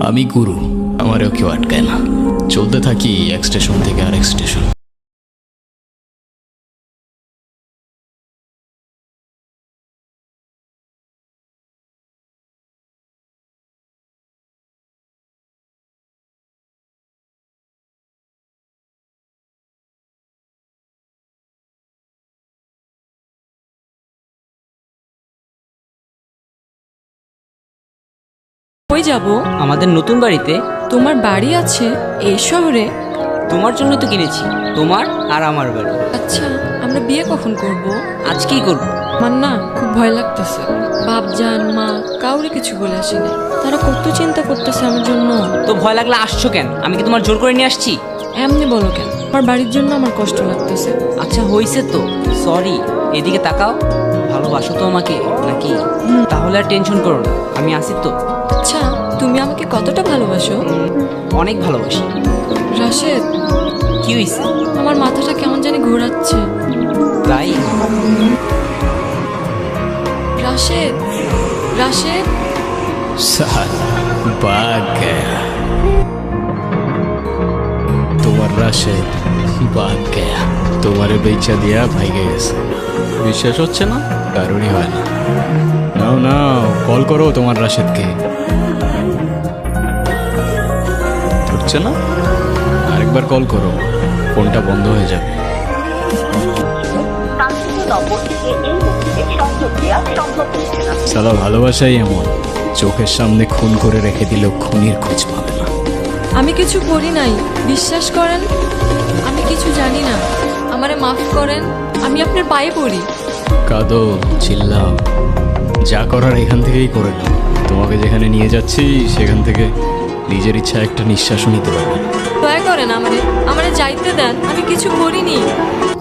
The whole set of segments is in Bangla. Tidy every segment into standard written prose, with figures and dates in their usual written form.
আমি গুরু, আমারও কেউ আটকায় না। চলতে থাকি এক স্টেশন থেকে আরেক স্টেশন। কই যাব? আমাদের নতুন বাড়িতে। তোমার বাড়ি আছে এই শহরে? তোমার জন্য তো কিনেছি, তোমার আর আমার বাড়ি। আচ্ছা, আমরা বিয়ে কখন করব? আজকেই করব। মান্না, খুব ভয় লাগতেছে। বাপজান মা কাউরে কিছু বলে আসেনি, তারা কত চিন্তা করতেছে আমার জন্য। তো ভয় লাগলে আসছো কেন? আমি কি তোমার জোর করে নিয়ে আসছি? এমনি বলো কেন? আমার বাড়ির জন্য আমার কষ্ট লাগতেছে। আচ্ছা হইছে তো, সরি। এদিকে তাকাও। ভালোবাসো তো আমাকে নাকি? তাহলে আর টেনশন করো না, আমি আসি তো। আচ্ছা, তুমি আমাকে কতটা ভালোবাসো? অনেক ভালোবাসি। রাশেদ, কি হইছে? আমার মাথাটা কেমন জানি ঘোরাচ্ছে। তাই? রাশেদ, রাশেদ। साला भाग गया তোমার রাশেদ, ভাগ গয়া। তোমারে বেচা দিয়া ভাইগে গেছে। বিশ্বাস হচ্ছে না? কারণই হয় না। নাও নাও, কল করো তোমার রাশেদকে। হচ্ছে না? আরেকবার কল করো, ফোনটা বন্ধ হয়ে যাবে। সালা ভালোবাসাই এমন, চোখের সামনে খুন করে রেখে দিলেও খুনির খোঁজ পাবে না। আমি কিছু করি নাই, বিশ্বাস করেন। আমি কিছু জানি না, আমারে মাফ করেন। আমি আপনার পায়ে পড়ি। কাঁদো, চিল্লাও, যা করার এখান থেকেই করে নাও। তোমাকে যেখানে নিয়ে যাচ্ছি সেখান থেকে নিজের ইচ্ছা একটা নিঃশ্বাসও নিতে পারবে। দয়া করেন আমারে, আমারে যাইতে দেন। আমি কিছু করিনি।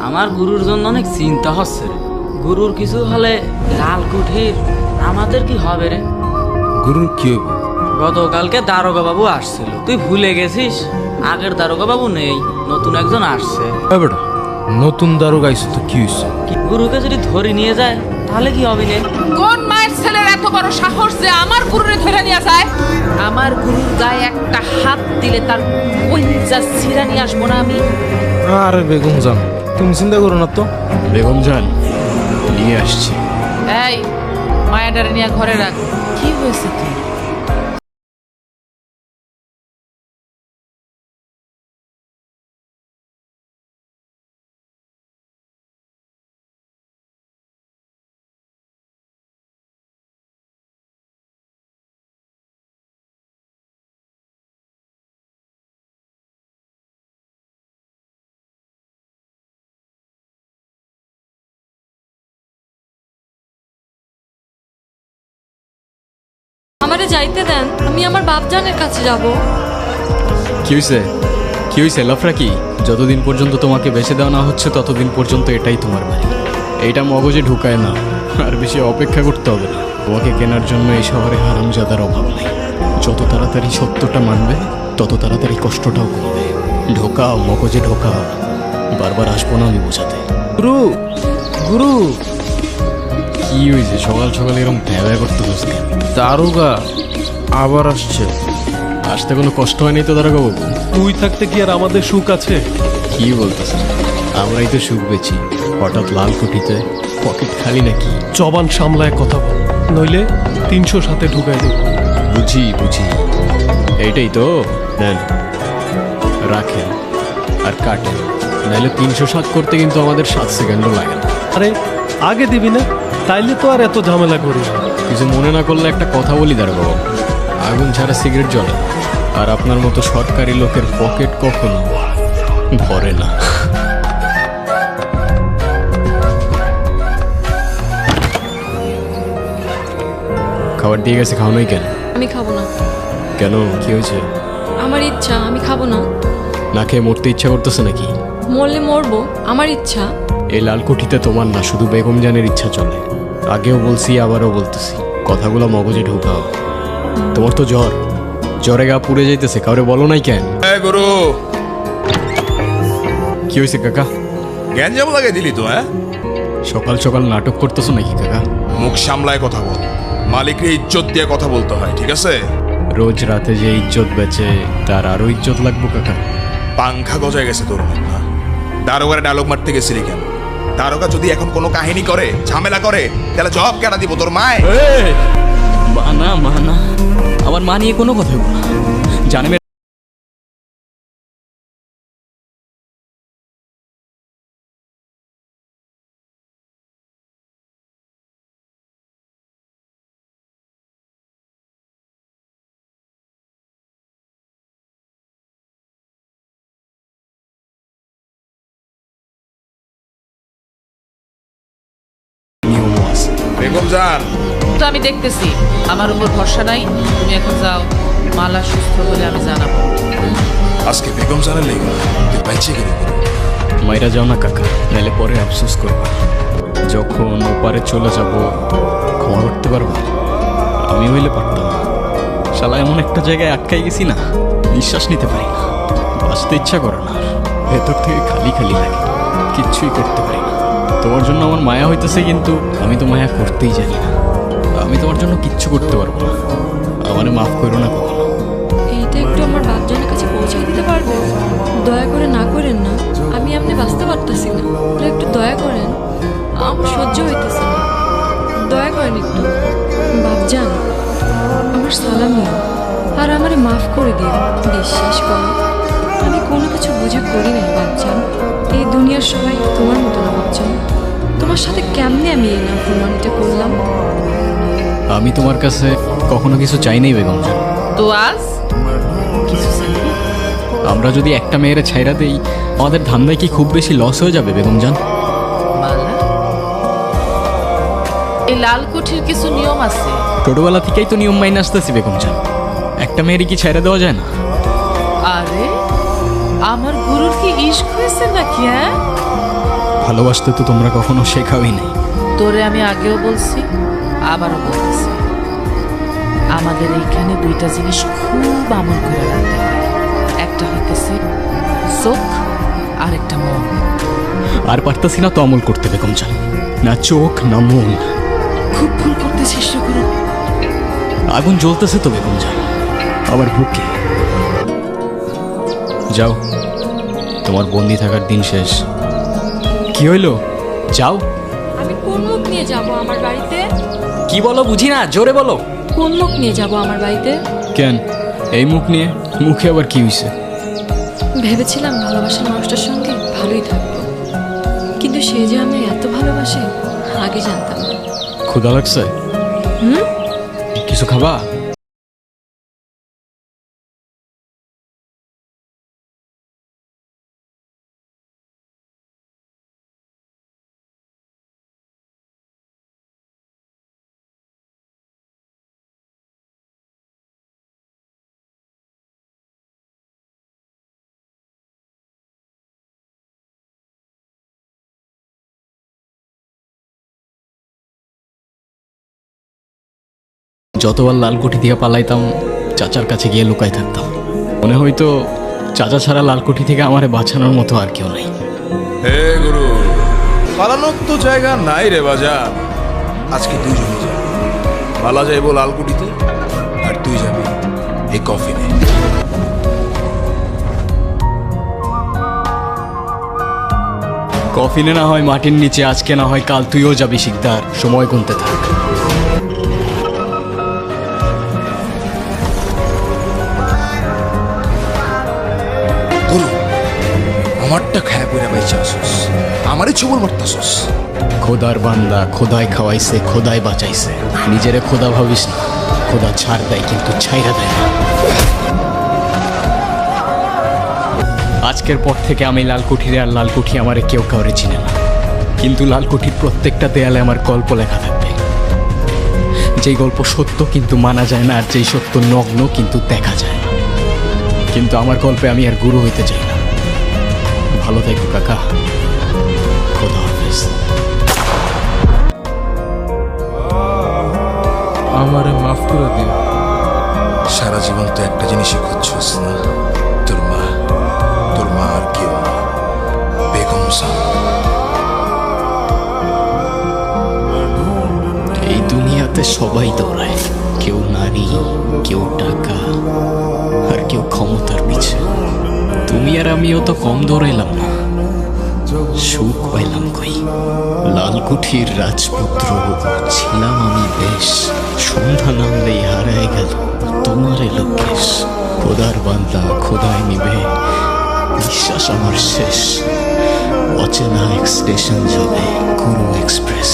আমার গুরুর জন্য অনেক চিন্তা হচ্ছে রে। গুরুর কিছু হলে লাল কুঠির আমাদের কি হবে রে? গুরুর কি হইব? গতকালকে দারোগা বাবু আসছিল, তুই ভুলে গেছিস? আগের দারোগা বাবু নেই, নতুন একজন আসছে। বেটা, নতুন দারোগা আইছে তো কি হইছে? গুরুকে যদি ধরে নিয়ে যায় তাহলে কি হবে রে? কোন মায়ের ছেলের এত বড় সাহস যে আমার গুরুরে ধরে নিয়ে যায়? আমার গুরুর গায়ে একটা হাত দিলে তার কইজা ছিঁড়া নিয়ে আসবো না আমি? আরে বেগম জান, তুমি চিন্তা করো না তো। বেগম জান, নিয়ে আসছি। এই মায়াডারে নিয়ে ঘরে রাখ। কি হয়েছে তুই? আমারে যাইতে দেন, আমি আমার বাপজানের কাছে যাব। কি হয়েছে? কি হয়েছে? লাফরা কি? যতদিন পর্যন্ত তোমাকে বেঁচে দেওয়া না হচ্ছে ততদিন পর্যন্ত এটাই তোমার বাড়ি। এইটা মগজে ঢুকায় না, আর বেশি অপেক্ষা করতে হবে না। তোমাকে কেনার জন্য এই শহরে হারামজাদার অভাব নাই। যত তাড়াতাড়ি সত্যটা মানবে তত তাড়াতাড়ি কষ্টটাও কমবে। ঢোকাও, মগজে ঢোকাও। বারবার আসবো না আমি বোঝাতে। গুরু, গুরু, কি হয়েছে? সকাল সকাল এরকম ভ্যাবা করতে বসে? দারোগা আবার আসছে। আসতে কোনো কষ্ট হয়নি তো দারোগা বাবু? তুই থাকতে কি আর আমাদের সুখ আছে? কি বলতেছেন? আমরাই তো সুখ পেয়েছি। হঠাৎ লাল কুঠিতে পকেট খালি নাকি? জবান সামলায় কথা বল, নইলে 300 সাথে ঢুকাই দেব। বুঝি বুঝি, এইটাই তো। নেন, রাখেন আর কাটেন, নাহলে 307 করতে কিন্তু আমাদের 7 সেকেন্ডও লাগে না। আরে আগে দিবি না, তাইলে তো আর এত ঝামেলা করি না। কিছু মনে না করলে একটা কথা বলি দাঁড়াবো, আগুন ছাড়া সিগারেট জ্বলে, আর আপনার মতো সরকারি লোকের পকেট কখনো ভরে না। খাবার দিয়ে গেছে, খাও নাই কেন? আমি খাবো না। কেন, কি হয়েছে? আমার ইচ্ছা, আমি খাবো না। না খেয়ে মরতে ইচ্ছা করতেছে নাকি? মরলে মরবো, আমার ইচ্ছা। এই লালকুঠিতে তোমার না, শুধু বেগম জানের ইচ্ছা চলে। আগেও বলছি, আবারও বলতেছি, কথাগুলো মগজে ঢুকাও। তোমার তো জ্বর, জ্বরে গা পুড়ে যাইতেছে, কাউরে বলো নাই কেন? গুরু, কি হয়েছে কাকা? গ্যাঞ্জাম লাগাই দিলি তো। সকাল সকাল নাটক করতেছো নাকি কাকা? মুখ সামলায় কথা বল, মালিকরে ইজ্জত দিয়ে কথা বলতে হয়, ঠিক আছে? রোজ রাতে যে ইজ্জত বেচে তার আরো ইজ্জত লাগবো কাকা। পাংখা গজায় গেছে তোর মাথা। দারোগারে ডায়লগ মারতে গেছিলি কেন? দারোগা যদি এখন কোনো কাহিনী করে, ঝামেলা করে, তাহলে জবাব কেনা দিব তোর মায়? মানা মানা আমার মা নিয়ে কোনো কথা বলো না। জানে নিয়মও আছে। বেগম জান, তো আমি দেখতেছি আমার উপর ভরসা নাই, তুমি এখন যাও। মালা সুস্থ হলে আমি জানাবো। আজকে বেগম জানের লেগে তুই বাইচে গেলি। মাইরা যাও না কাকা, নাহলে পরে আফসোস করবা। যখন ওপারে চলে যাব ক্ষমা করতে পারবা? আমি হইলে পারতাম না। শালা এমন একটা জায়গায় আটকাই গেছি না, নিঃশ্বাস নিতে পারি না, বাঁচতে ইচ্ছা করে না, ভেতর থেকে খালি খালি লাগে, কিচ্ছুই করতে পারি না। তোমার জন্য আমার মায়া হইতেছে, কিন্তু আমি তো মায়া করতেই জানি না। আমি তোমার জন্য কিচ্ছু করতে পারবো না, আমারে মাফ করো না কখনো। এইটা একটু আমার বাপজনের কাছে পৌঁছে দিতে পারবে? দয়া করে না করেন না, আমি আপনি বাঁচতে পারতেছি না, একটু দয়া করেন, আমার সহ্য হইতেছে না, দয়া করেন একটু। বাপজান, আমার সালাম নিও আর আমারে মাফ করে দিও। বিশ্বাস করো, আমি কোনো কিছু বুঝে করি নাই বাপজান। এই দুনিয়ার সবাই তোমার মতো না বাপজান। তোমার সাথে কেমনে আমি এই না প্রমাণটা করলাম? আমি তোমার কাছে কখনো কিছু চাই নাই বেগম জান। তো আজ কিছু চাইবি? আমরা যদি একটা মেয়েরে ছাইরা দেই, আমাদের ধান্দায় কি খুব বেশি লস হয়ে যাবে বেগম জান? মালা, এই লাল কুঠির কিছু নিয়ম আছে। ছোটবেলা থেকেই তো নিয়ম মাইনে আসতেছি বেগম জান, একটা মেয়েরই কি ছাইরা দেওয়া যায় না? আরে আমার গুরুর কি ইশক হয়েছে নাকি? হ্যাঁ, ভালোবাসতে তো তোমরা কখনো শেখাওই নাই। তোরে আমি আগেও বলছি, আবারও বলতেছি, আমাদের এইখানে দুইটা জিনিস খুব আমল করে রাখতে হয়। একটা হইতেছে চোখ, আর একটা মন। আর পারতাছি না তো আমল করতে বেগম জান, না চোখ না মন। খুব ভুল করতে চেষ্টা করো। আগুন জ্বলতেছে তো বেগম জান আবার বুকে। যাও, তোমার বন্দি থাকার দিন শেষ। কি হইল? যাও। আমি কোন মুখ নিয়ে যাব আমার বাড়িতে? কি বলো বুঝি না, জোরে বলো। কোন মুখ নিয়ে যাব আমার বাড়িতে? কেন এই মুখ নিয়ে? মুখে আবার কি হইছে? ভেবেছিলাম ভালোবাসার মানুষটার সঙ্গে ভালোই থাকবো, কিন্তু সে যে আমি এত ভালোবাসে আগে জানতাম না। ক্ষুধা লাগছে? কিছু খাবা? যতবার লালকুঠি দিয়ে পালাইতাম, চাচার কাছে গিয়ে লুকাই থাকতাম। মনে হইতো চাচা ছাড়া লালকুঠি থেকে আমারে বাঁচানোর মতো আর কেউ নাই। হে গুরু, পালানোর তো জায়গা নাই রে বাজার। আজকে দুইজনই যাবি। মালা যাইব লালকুটিতে, আর তুই যাবি এই কফিনে। কফিনে না হয় মাটির নিচে, আজকে না হয় কাল তুইও যাবি শিকদার। সময় গুনতে থাক। গুরু, আমারটা খায় পড়ে বাইচা আসস, আমারই ছবল মারতাছস। খোদার বান্দা, খোদাই খাওয়াইছে, খোদাই বাঁচাইছে। নিজেরে খোদা ভাবিস না, খোদা ছাড় দেয় কিন্তু ছাইরা দেয় না। আজকের পর থেকে আমি লালকুঠিরে আর লালকুঠি আমারে কেউ কাউরে চিনে না, কিন্তু লালকুঠির প্রত্যেকটা দেয়ালে আমার গল্প লেখা থাকবে। যেই গল্প সত্য কিন্তু মানা যায় না, আর যেই সত্য নগ্ন কিন্তু দেখা যায়। কিন্তু আমার গল্পে আমি আর গুরু হইতে চাই না। ভালো থেকো কাকা, খোদা হাফেজ। আমারে মাফ করে দিও। সারা জীবন তো একটা জিনিসই খুঁজছস না, তোর মা। তোর মা আর কেউ না, বেগম জান। এই দুনিয়াতে সবাই দৌড়ায়, কেউ নারী, কেউ টাকা, আর কেউ ক্ষমতার পিছে। তুমি আর আমিও তো কম দৌড়াইলাম না, সুখ পাইলাম কই। লালকুঠির রাজপুত্র ছিলাম আমি বেশ, সন্ধ্যা নামলেই হারায় গেল তোমার এলো কেশ। খোদার বান্দা খোদায় নিবে, বিশ্বাস আমার শেষ। অচেনা এক স্টেশন যাবে গুরু এক্সপ্রেস।